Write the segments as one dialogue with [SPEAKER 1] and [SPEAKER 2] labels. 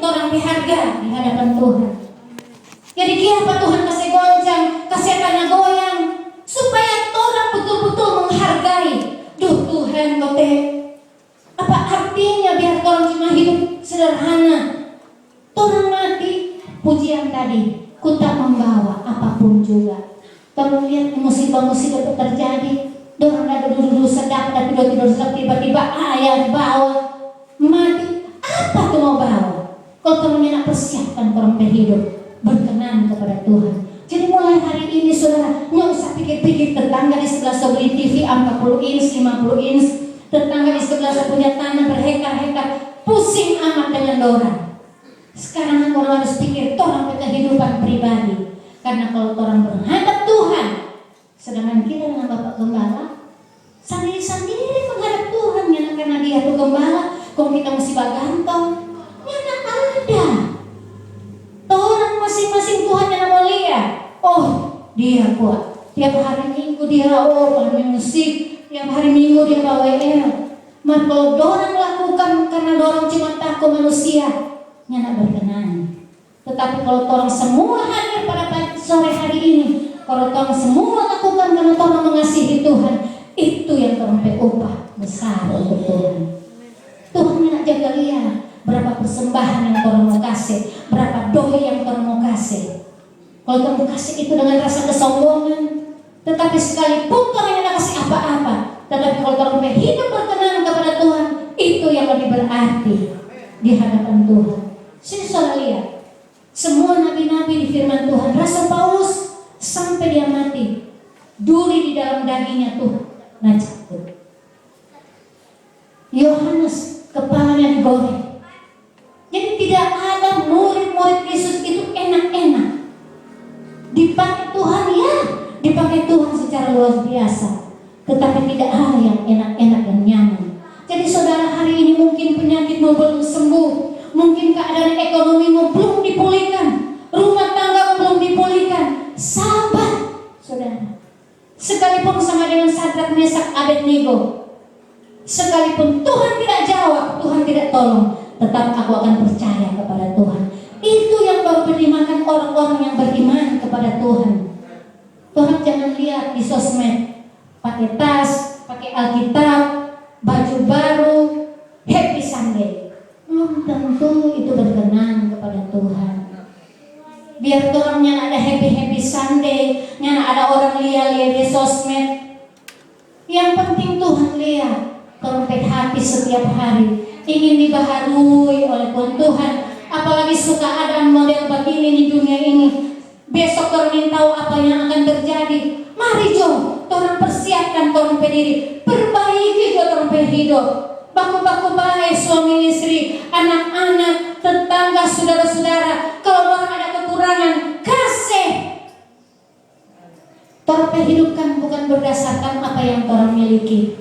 [SPEAKER 1] torang berharga di hadapan Tuhan. Jadi kenapa Tuhan kasih goncang, kasih tanah goyang, supaya torang betul-betul menghargai. Duh Tuhan kote, apa artinya biar torang cuma hidup sederhana? Torang mati, pujian tadi, ku tak membawa apapun juga. Torang lihat musibah-musibah itu terjadi, dorang ada dulu sedap, tapi tidur sedap, tiba-tiba ayah bawa mati. Apa tuh mau bawa? Kalau torangnya nak persiapkan torang berhidup berkenan kepada Tuhan. Jadi mulai hari ini saudara, nggak usah pikir-pikir tetangga di sebelah saya beli TV 40 inch, 50 inch, tetangga di sebelah saya punya tanah berhektar-hektar, pusing amat dengan dorang. Sekarang orang harus pikir torang kehidupan pribadi. Karena kalau orang menghadap Tuhan, sedangkan kita dengan Bapak Gembala sendiri-sendiri menghadap Tuhan, karena dia tuh gembala, kok kita mesti bagantong, nyana ada. Orang masing-masing Tuhan yang mulia. Oh, dia kuat. Tiap hari Minggu dia main musik, tiap hari Minggu dia bawa Maka kalau dorang lakukan karena dorang cuma takut manusia, nyana berkenan. Tetapi kalau orang semua hadir pada sore hari ini, kalau orang semua lakukan karena orang mengasihi Tuhan, itu yang orang upah besar untuk Tuhan. Tuhan nak jaga lihat berapa persembahan yang orang mau kasih, berapa doa yang orang mau kasih. Kalau orang mau kasih itu dengan rasa kesombongan, tetapi sekalipun orang yang kasih apa-apa, tetapi kalau orang hidup berkenan kepada Tuhan, itu yang lebih berarti di hadapan Tuhan. Sini saudara lihat. Semua nabi-nabi di firman Tuhan, Rasul Paulus sampai dia mati, duri di dalam dagingnya tuh ngacakut. Yohanes kepalanya digoreng. Jadi tidak ada murid-murid Yesus itu enak-enak. Dipakai Tuhan ya, dipakai Tuhan secara luar biasa. Tetapi tidak ada yang enak-enak dan nyaman. Jadi saudara hari ini mungkin penyakitmu belum sembuh. Mungkin keadaan ekonomimu belum dipulihkan, rumah tanggamu belum dipulihkan. Sabar, saudara. Sekalipun sama dengan Sadrak, Mesak, Abednego, sekalipun Tuhan tidak jawab, Tuhan tidak tolong, tetap aku akan percaya kepada Tuhan. Itu yang baru beriman orang-orang yang beriman kepada Tuhan. Tuhan jangan lihat di sosmed, pakai tas, pakai Alkitab, baju baru, happy Sunday. Belum tentu itu berkenan kepada Tuhan. Biar orangnya ada happy Sunday, ada orang lihat di sosmed. Yang penting Tuhan lihat trompet hati setiap hari ingin dibaharui oleh Tuhan. Apalagi suka ada model begini di dunia ini. Besok orang ingin tahu apa yang akan terjadi. Mari jom, orang persiapkan trompet diri, perbaiki trompet hidup. Baku-baku baik suami istri, anak-anak, tetangga, saudara-saudara. Kalau orang ada kekurangan, kasih. Orang hidupkan bukan berdasarkan apa yang orang miliki.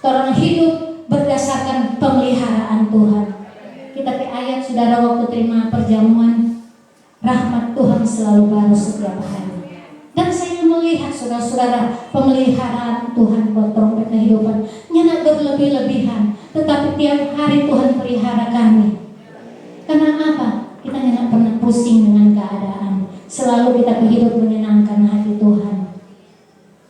[SPEAKER 1] Orang hidup berdasarkan pemeliharaan Tuhan. Kita ke ayat saudara waktu terima perjamuan, rahmat Tuhan selalu baru setiap hari. Dan saya melihat saudara-saudara pemeliharaan Tuhan buat trompet kehidupan nyana berlebih-lebihan. Tetapi tiap hari Tuhan pelihara kami. Karena apa? Kita tidak pernah pusing dengan keadaan. Selalu kita hidup menyenangkan hati Tuhan.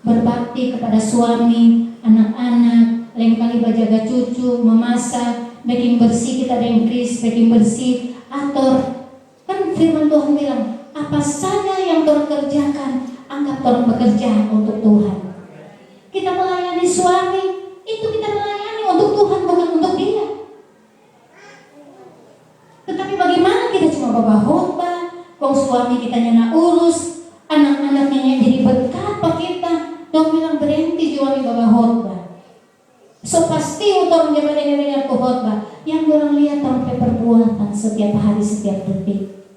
[SPEAKER 1] Berbakti kepada suami, anak-anak, lain kali berjaga cucu, memasak, baking bersih, kita ada yang kris, baking bersih, atur. Kan firman Tuhan bilang, apa saja yang Tuhan kerjakan, anggap Tuhan bekerja untuk Tuhan. Kita melayani suami, itu kita melayani untuk Tuhan, bukan untuk dia. Tetapi bagaimana kita cuma bawa khotbah, kong suami kita nyana urus, anak-anaknya jadi berkat pak kita, dong bilang berhenti suami bawa khotbah. So pasti untuk menjabat dengan khotbah, yang orang lihat trompet perbuatan setiap hari, setiap detik.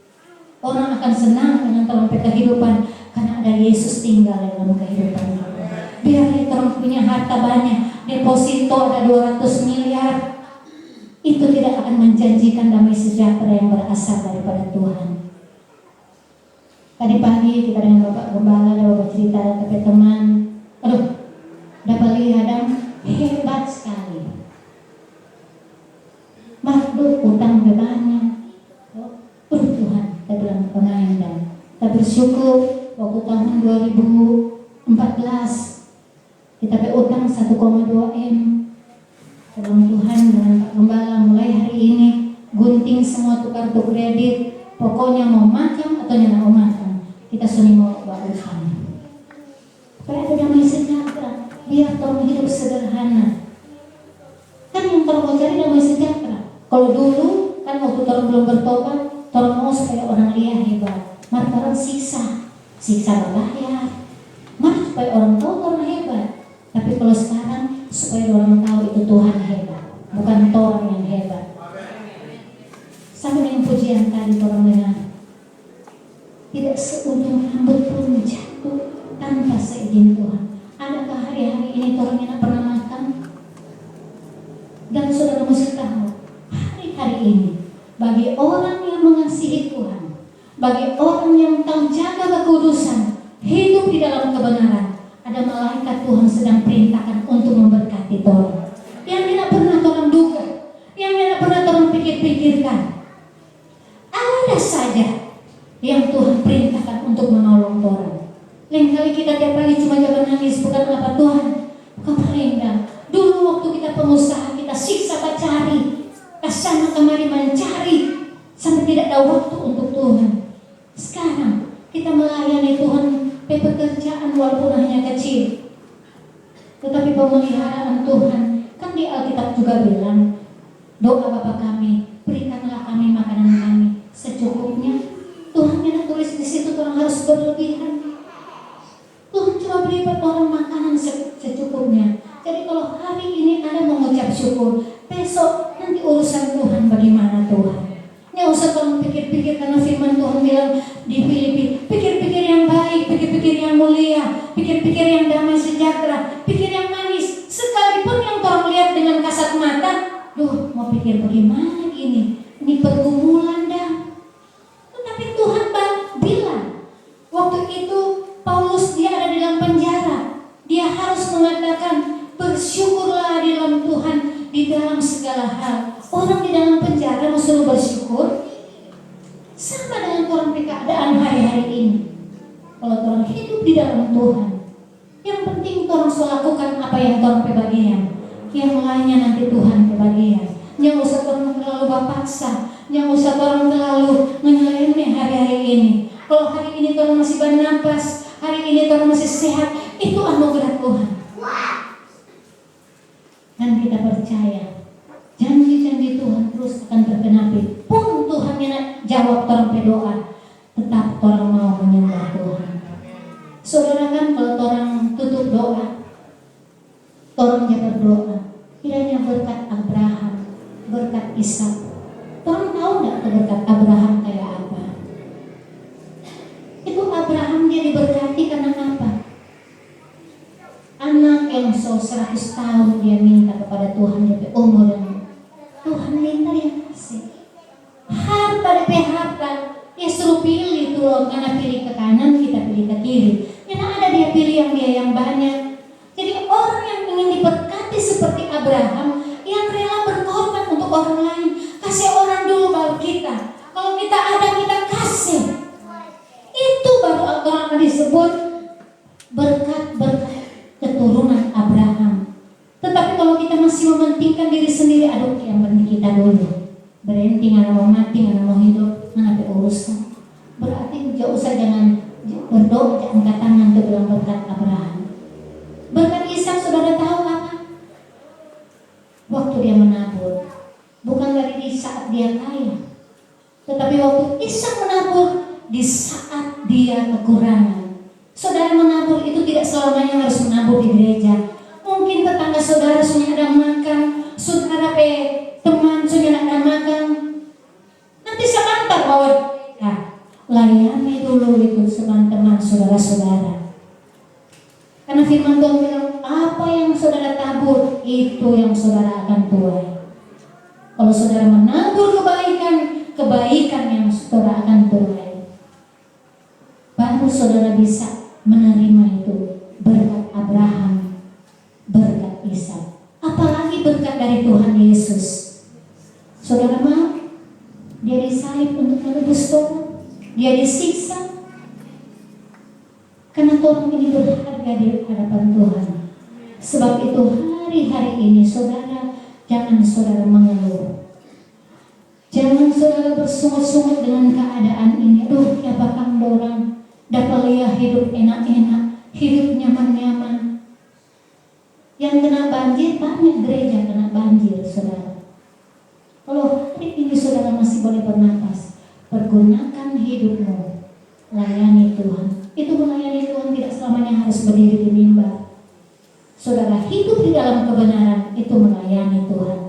[SPEAKER 1] Orang akan senang dengan trompet kehidupan karena ada Yesus tinggal dalam kehidupan kita. Biar kita punya harta banyak, deposito ada 200 miliar, itu tidak akan menjanjikan damai sejahtera yang berasal daripada Tuhan. Tadi pagi kita dengan Bapak Gembala ada beberapa cerita dari teman, dapat lihat hebat sekali. Makhluk utang banyak, bersyukur waktu tahun 2014 kita utang 1,2 M. Tolong Tuhan dengan Pak Gembala mulai hari ini gunting semua tuh kartu kredit. Pokoknya mau makan atau nyana mau makan, kita suni mau bawa utang. Supaya ada damai sejahtera, biar orang hidup sederhana. Kan yang orang mau cari damai sejahtera. Kalau dulu kan waktu orang belum bertobat, orang mau supaya orang lihat hebat. Mari orang siksa berbayar. Mari supaya orang tahu orang hebat. Tapi kalau sekarang supaya orang tahu itu Tuhan hebat, bukan orang yang hebat. Sama dengan pujian tadi orang dengar, tidak seujung rambut pun jatuh tanpa seizin Tuhan. Adakah hari-hari ini orang yang pernah makan? Dan saudara mesti tahu, hari-hari ini bagi orang yang mengasihi Tuhan, bagi orang yang tahu jaga kekudusan, hidup di dalam kebenaran, ada malaikat Tuhan sedang perintahkan untuk memberkati orang. Yang tidak pernah orang duga, yang tidak pernah orang pikir-pikirkan. Ada saja yang Tuhan perintahkan untuk menolong orang. Lain kali kita tiap pagi cuma jaga nangis, bukan apa Tuhan. Kemarin dah, dulu waktu kita pengusaha kita siksa cari, kesana kemari mencari sampai tidak ada waktu untuk Tuhan. Sekarang kita melayani Tuhan, pekerjaan walaupun hanya kecil, tetapi pemeliharaan Tuhan. Kan di Alkitab juga bilang, doa Bapa kami, berikanlah kami makanan kami secukupnya. Tuhan yang tulis di situ orang harus berlebihan. Tuhan cuma beri orang makanan secukupnya. Jadi kalau hari ini ada mengucap syukur, besok nanti urusan Tuhan bagaimana Tuhan. Nggak usah kamu pikir-pikir, karena firman Tuhan bilang di Filipi, pikir-pikir yang baik, pikir-pikir yang mulia, pikir-pikir yang damai sejahtera, pikir yang manis. Sekalipun yang orang lihat dengan kasat mata, duh mau pikir bagaimana ini pergumulan dah. Tetapi Tuhan bilang, waktu itu Paulus dia ada di dalam penjara, dia harus mengatakan bersyukurlah di dalam Tuhan di dalam segala hal. Orang di dalam penjara mesti bersyukur. Sama dengan orang di keadaan hari-hari ini. Kalau orang hidup di dalam Tuhan, yang penting orang lakukan apa yang orang kebagian. Yang lainnya nanti Tuhan kebagian. Yang usah orang terlalu berpaksa, yang usah orang terlalu menyeleni hari-hari ini. Kalau hari ini orang masih bernapas, hari ini orang masih sehat, itu anugerah Tuhan. Dan kita percaya janji-janji Tuhan terus akan tergenapi. Pun Tuhan yang jawab orang berdoa, tetap orang mau menyembah Tuhan. Saudara kan kalau orang tutup doa, orang dia berdoa, kiranya berkat Abraham, berkat Ishak. Orang tahu nggak berkat Abraham kayak apa? Itu Abraham dia diberkati karena apa? Anak yang 100 tahun dia minta kepada Tuhan, dia umur yang Tuhan minta dia kasih. Harta DP harta, dia suruh pilih tuh, karena pilih ke kanan kita pilih ke kiri. Karena ada dia pilih yang banyak. Jadi orang yang ingin diberkati seperti Abraham, yang rela berkorban untuk orang lain, kasih orang dulu baru kita. Kalau kita ada kita kasih. Itu baru orang disebut berkat keturunan Abraham. Tetapi kalau kita masih mementingkan diri sendiri, aduh yang penting kita dulu. Berhenti nggak mau mati, nggak mau hidup, nggak ada urusan. Berarti jauh usah jangan berdoa, jangan angkat tangan untuk bilang berkat Abraham. Berkat Ishak saudara tahu apa? Waktu dia menabur, bukan dari di saat dia kaya, tetapi waktu Ishak menabur di saat dia kekurangan. Saudara menabur itu tidak selamanya harus menabur di gereja. Mungkin tetangga saudara sudah ada makan, saudara teman sudah ada makan. Nanti sebentar bawa, layani dulu itu teman-teman saudara-saudara. Karena firman Tuhan bilang, apa yang saudara tabur itu yang saudara akan tuai. Kalau saudara menabur kebaikan yang saudara akan tuai, baru saudara bisa menerima itu berkat Abraham, berkat Ishak, apalagi berkat dari Tuhan Yesus. Saudara mau dia disalib untuk menebus dosa, dia disiksa, orang ini berharga di hadapan Tuhan. Sebab itu hari-hari ini saudara, jangan saudara mengeluh. Jangan saudara bersungut-sungut dengan keadaan ini. Aduh, ya bakang dorang dapat lihat hidup enak-enak, hidup nyaman-nyaman. Yang kena banjir, banyak gereja kena banjir saudara. Kalau hari ini saudara masih boleh bernapas, pergunakan hidupmu, layani Tuhan. Itu melayani Tuhan tidak selamanya harus berdiri di mimbar. Saudara hidup di dalam kebenaran, itu melayani Tuhan.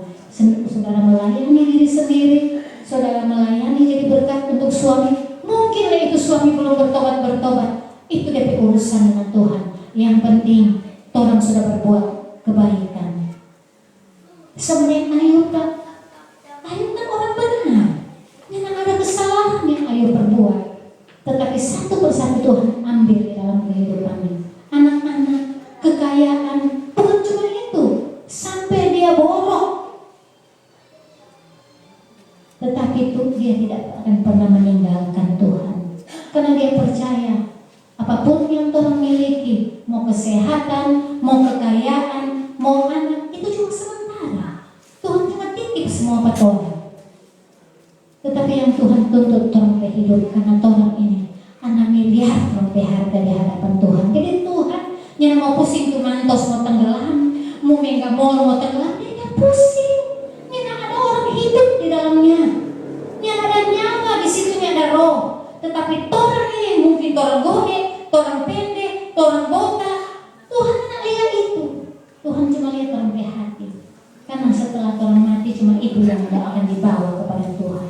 [SPEAKER 1] Saudara melayani diri sendiri, saudara melayani jadi berkat untuk suami. Mungkinlah itu suami belum bertobat, itu DP urusan dengan Tuhan. Yang penting orang sudah berbuat kebaikan. Sebenarnya Ayub kan orang benar, yang ada kesalahan yang Ayub perbuat, tetapi satu persatu Tuhan ambil di dalam kehidupannya. Anak-anak, kekayaan, bukan cuma itu, sampai dia borok, tetapi itu dia tidak akan pernah meninggalkan Tuhan, karena dia percaya apapun yang Tuhan miliki, mau kesehatan, mau kekayaan, mau anak, itu cuma sementara. Tuhan cuma titip semua pada Tuhan. Tetapi yang Tuhan tuntut Tuhan hidup, karena Tuhan ini anak miliar Tuhan harga di hadapan Tuhan. Jadi Tuhan yang mau pusing tuh mantos mau tenggelam, mau mega mau tenggelam, dia gak pusing. Yang ada orang hidup di dalamnya, yang ada nyawa di situ, yang ada roh. Tetapi orang ini mungkin orang gode, orang pendek, orang botak, Tuhan tak lihat itu. Tuhan cuma lihat orang hati. Karena setelah orang mati cuma itu yang akan dibawa kepada Tuhan.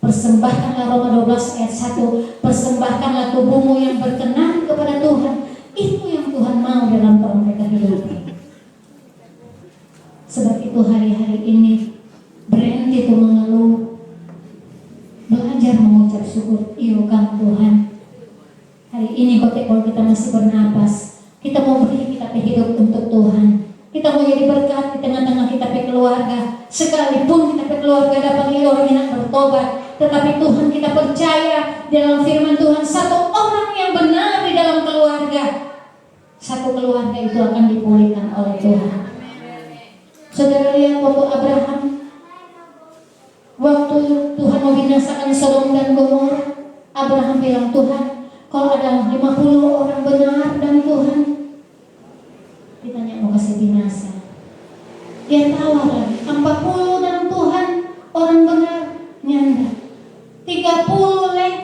[SPEAKER 1] Persembahkanlah Roma 12 ayat 1, persembahkanlah tubuhmu yang berkenan kepada Tuhan. Itu yang Tuhan mau dalam mereka hidup. Sebab itu hari-hari ini berhenti itu mengeluh, belajar mengucap syukur. Iyo kan Tuhan, hari ini kalau kita masih bernapas, kita mau beri kita hidup untuk Tuhan. Kita mau jadi berkat di tengah-tengah kita keluarga. Sekalipun kita keluarga dapat lihat orang yang bertobat, tetapi Tuhan kita percaya dalam firman Tuhan, satu orang yang benar di dalam keluarga, satu keluarga itu akan dipulihkan oleh Tuhan. Saudara lihat waktu Abraham, waktu Tuhan membinasakan Sodom dan Gomora, Abraham bilang, Tuhan, kalau ada 50 orang benar dan Tuhan, ditanya mau kasih binasa. Dia tawar lagi, 40 dan Tuhan, orang benar, nyanda. 30 leh,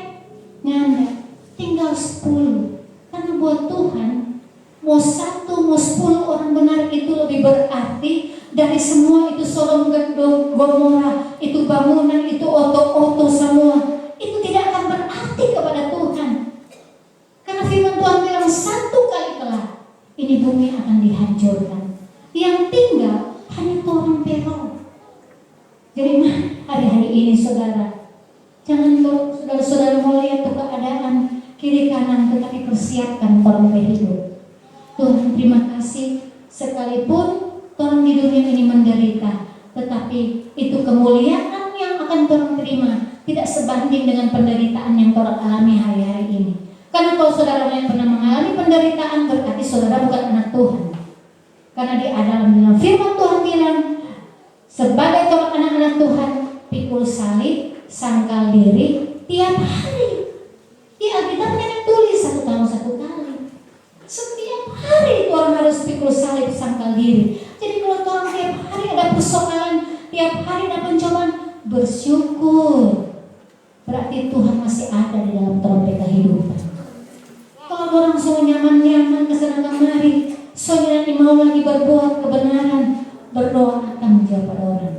[SPEAKER 1] nyanda. Tinggal 10. Karena buat Tuhan, mau 1, mau 10 orang benar itu lebih berarti dari semua itu Sodom dan Gomora, itu bangunan, itu oto-oto semua. Itu tidak akan berarti kepada Tuhan. Karena firman Tuhan bilang satu kali kelak ini bumi akan dihancurkan. Yang tinggal hanya orang Peron. Jadi hari-hari ini saudara, jangan kalau saudara-saudara mau lihat tuh keadaan kiri kanan, tetapi persiapkan orang hidup. Tuhan terima kasih, sekalipun orang di dunia ini menderita, tetapi itu kemuliaan yang akan orang terima tidak sebanding dengan penderitaan yang orang alami hari-hari ini. Karena kalau saudara yang pernah mengalami penderitaan, berarti saudara bukan anak Tuhan. Karena di dalam firman Tuhan bilang, sebagai anak-anak Tuhan, pikul salib, sangkal diri tiap hari. Di Alkitabnya tulis 1 tahun 1 kali. Setiap hari itu orang harus pikul salib, sangkal diri. Jadi kalau orang tiap hari ada persoalan, tiap hari ada pencobaan, bersyukur. Berarti Tuhan masih ada di dalam trompet kehidupan. Kalau orang semua nyaman-nyaman kesana kemari, soalnya mau lagi berbuat kebenaran, berdoa akan menjawab orang.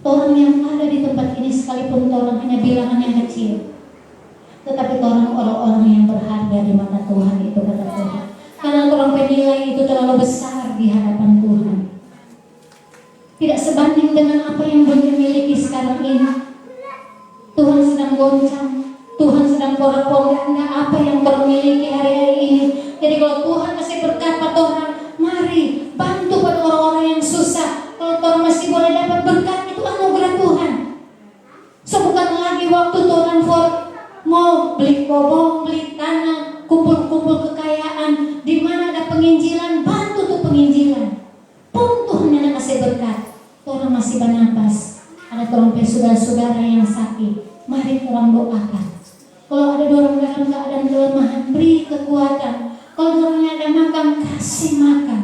[SPEAKER 1] Orang yang ada di tempat ini sekalipun orang hanya bilangan yang kecil, tetapi orang-orang yang berharga di mata Tuhan itu kata Tuhan. Karena orang penilai itu terlalu besar di hadapan Tuhan. Tidak sebanding dengan apa yang dunia miliki sekarang ini. Tuhan sedang goncang, Tuhan sedang porak-poranda apa yang Tuhan miliki hari-hari ini. Jadi kalau Tuhan masih berkat pada orang, mari bantu pada orang-orang yang susah. Kalau Tuhan masih boleh dapat berkat, itu anugerah Tuhan. So bukan lagi waktu Tuhan mau beli kobong, beli tanah, kumpul-kumpul kekayaan. masih bernapas, ada trompet saudara-saudara yang sakit, mari orang doakan. Kalau ada orang dalam keadaan kelemahan, beri kekuatan. Kalau orangnya ada makan, kasih makan.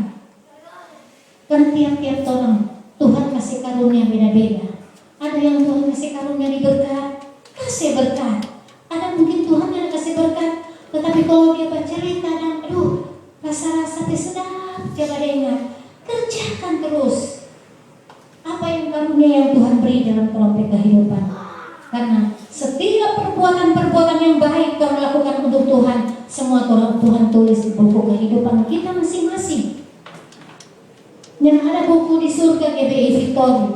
[SPEAKER 1] Karena tiap-tiap orang Tuhan kasih karunia beda-beda. Ada yang Tuhan kasih karunia di berkat, kasih berkat. Ada mungkin Tuhan yang kasih berkat, tetapi kalau dia bercerita dan rasa-rasa sedap, coba dengar, kerjakan terus apa yang karunia yang Tuhan beri dalam trompet kehidupan. Karena setiap perbuatan-perbuatan yang baik Tuhan lakukan untuk Tuhan, semua Tuhan tulis di buku kehidupan kita masing-masing. Dan ada buku di surga GBI Victory.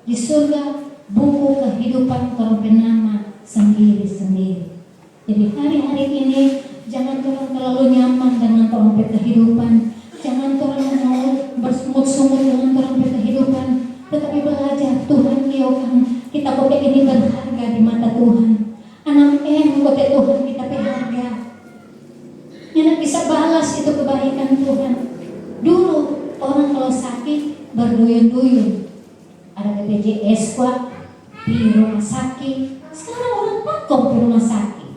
[SPEAKER 1] Di surga buku kehidupan trompet nama sendiri-sendiri. Jadi hari-hari ini jangan orang terlalu nyaman dengan trompet kehidupan. Jangan orang mau bersungut-sungut dengan trompet kehidupan. Tetapi belajar Tuhan kiokan kita kotek ini berharga di mata Tuhan. Anak kotek Tuhan kita berharga. Yang bisa balas itu kebaikan Tuhan. Dulu orang kalau sakit berduyun-duyun. Ada BPJS kuat di rumah sakit. Sekarang orang takut di rumah sakit.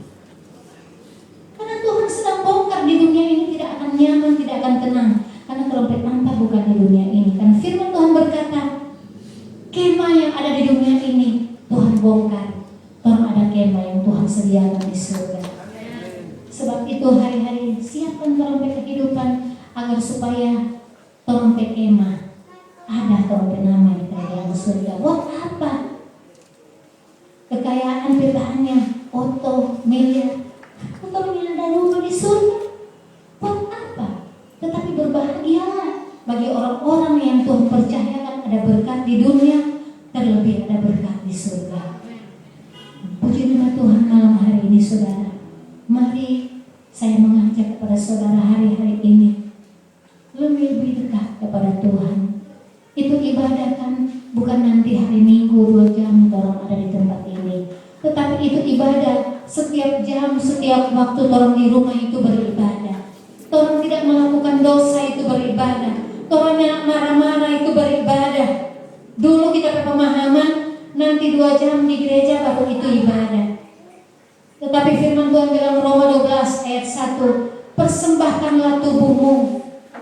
[SPEAKER 1] Karena Tuhan sedang bongkar di dunia ini tidak akan nyaman, tidak akan tenang. Karena trompet tanpa bukan di dunia ini. Karena firman Tuhan berkata, kemah yang ada di dunia ini Tuhan bongkar. Tuhan ada kemah yang Tuhan sediakan di surga. Sebab itu hari-hari siapkan trompet kehidupan agar supaya trompet kemah ada trompet nama di kerajaan surga. Buat apa? Kekayaan bebahnya, oto, miliar, motornya ada rumah di surga. Buat apa? Tetapi berbahagialah bagi orang-orang yang Tuhan percayakan ada berkat di dunia, terlebih ada berkat di surga. Puji nama Tuhan malam hari ini saudara. Mari saya mengajak kepada saudara hari-hari ini lebih dekat kepada Tuhan. Itu ibadah kan bukan nanti hari Minggu 2 jam orang ada di tempat ini, tetapi itu ibadah setiap jam, setiap waktu orang di rumah itu beribadah. Orang tidak melakukan dosa itu beribadah. Orang yang marah-marah itu beribadah. Dulu kita berpemahaman nanti 2 jam di gereja baru itu ibadah. Tetapi firman Tuhan dalam Roma 12 ayat 1, persembahkanlah tubuhmu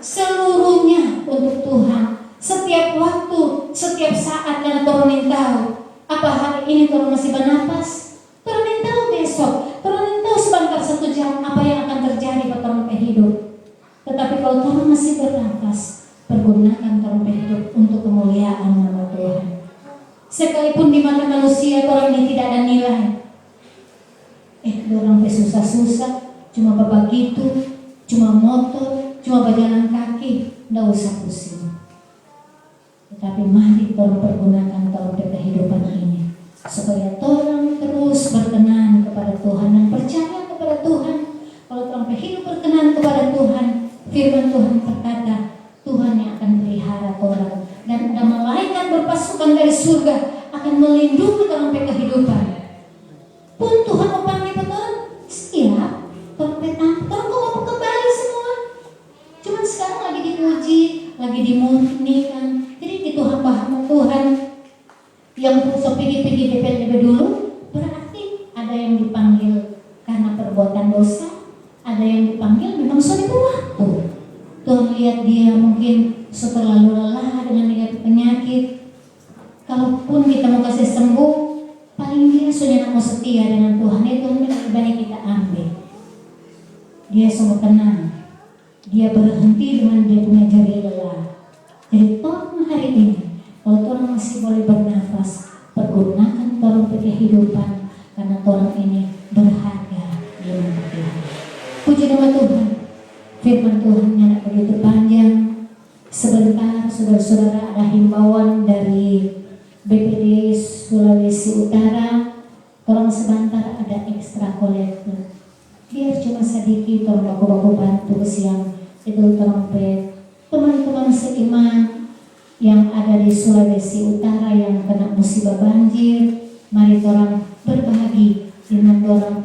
[SPEAKER 1] seluruhnya untuk Tuhan. Setiap waktu, setiap saat dan orang tahu apa hari ini orang masih bernapas, orang tahu besok, orang tahu sebentar 1 jam apa yang akan terjadi pada orang hidup. Tetapi kalau orang masih bernapas, pergunakan orang hidup untuk kemuliaan nama Tuhan. Sekalipun di mata manusia orang ini tidak ada nilai. Orang susah-susah, cuma begitu, cuma motor, cuma berjalan kaki, tidak usah pusing. Tetapi mari tolong pergunakan trompet kehidupan ini supaya tolong terus berkenan kepada Tuhan dan percaya kepada Tuhan. Kalau trompet hidup berkenan kepada Tuhan, firman Tuhan berkata, Tuhan yang akan pelihara orang dan ada malaikat berpasukan dari surga akan melindungi trompet kehidupan. Pun Tuhan memanggil orang, siap trompetan, orang mau kembali semua. Cuman sekarang lagi dipuji, lagi dimurnikan. Jadi itu hamba-hamba Tuhan yang pergi DPR dulu, berarti ada yang dipanggil karena perbuatan dosa, ada yang dipanggil memang sudah waktu. Tuhan lihat dia mungkin setelah lelah dengan penyakit. Kalaupun kita mau kasih sembuh, paling dia sudah mau setia dengan Tuhan. Itu lebih baik kita ambil. Dia sungguh tenang. Dia berhenti dengan dia punya jari lelah. Jadi Tuhan hari ini, kalau Tuhan masih boleh bernafas, pergunakan trompet kehidupan karena Tuhan ini berharga di mata Tuhan. Puji nama Tuhan. Firman Tuhan yang begitu panjang. Sebentar saudara-saudara ada himbauan dari BPD Sulawesi Utara. Tolong sebentar ada ekstra kolektor. Biar cuma sedikit tolong baku-baku bantu siang itu trompet. Teman-teman seiman yang ada di Sulawesi Utara yang kena musibah banjir, mari orang berbagi dengan orang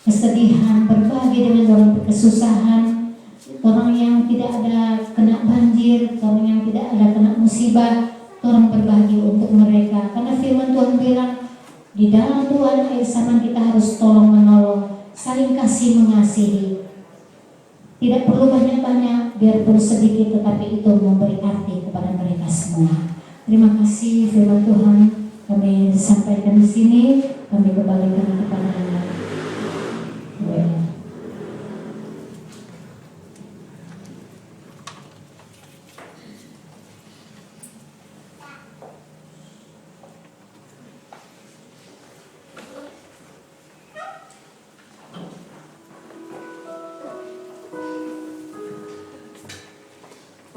[SPEAKER 1] kesedihan, berbagi dengan orang kesusahan, orang yang tidak ada kena banjir, orang yang tidak ada kena musibah, Orang berbagi untuk mereka. Karena firman Tuhan bilang, di dalam Tuhan air zaman kita harus tolong menolong, saling kasih mengasihi. Tidak perlu banyak-banyak, biarpun sedikit, tetapi itu memberi arti kepada mereka semua. Terima kasih firman Tuhan kami sampaikan di sini. Kami kembalikan kepada Anda.